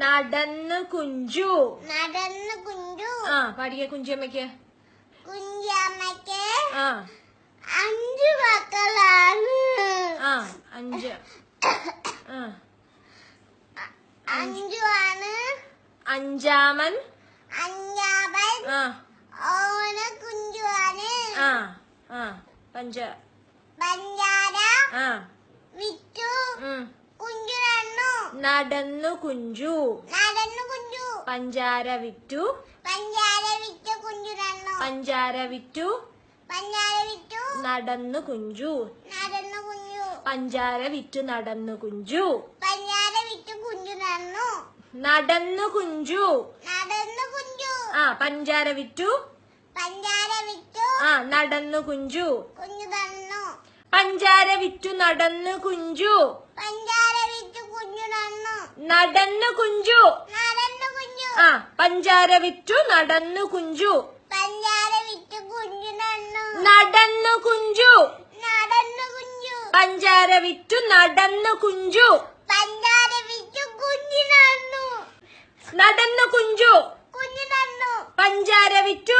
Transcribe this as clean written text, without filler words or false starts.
നടന്ന് കുഞ്ചു. നടന്ന് കുഞ്ചു. പാടിയ കുഞ്ചമ്മയ്ക്ക്. കുഞ്ചമ്മയ്ക്ക് 5 മക്കളാണ്. 5. 5 ആണ്. അഞ്ചാമൻ ഓന കുഞ്ചുവാണ്. പഞ്ചാര വിറ്റു കുഞ്ചു നടന്നു. നടന്നു കുഞ്ചു. പഞ്ചാര വിറ്റു. കുഞ്ചു നടന്നു. പഞ്ചാര വിറ്റു നടന്നു കുഞ്ചു. പഞ്ചാര വിറ്റു നടന്നു കുഞ്ചു. നടന്നു കുഞ്ചു. പഞ്ചാര വിറ്റു നടന്നു കുഞ്ചു. പഞ്ചാര വിറ്റു നടന്നു കുഞ്ചു. നടന്നു കുഞ്ചു. പഞ്ചാര വിറ്റു നടന്നു കുഞ്ചു. നടന്നു കുഞ്ചു. പഞ്ചാര വിറ്റു നടന്നു കുഞ്ചു. നടന്നു കുഞ്ചു. പഞ്ചാര വിറ്റു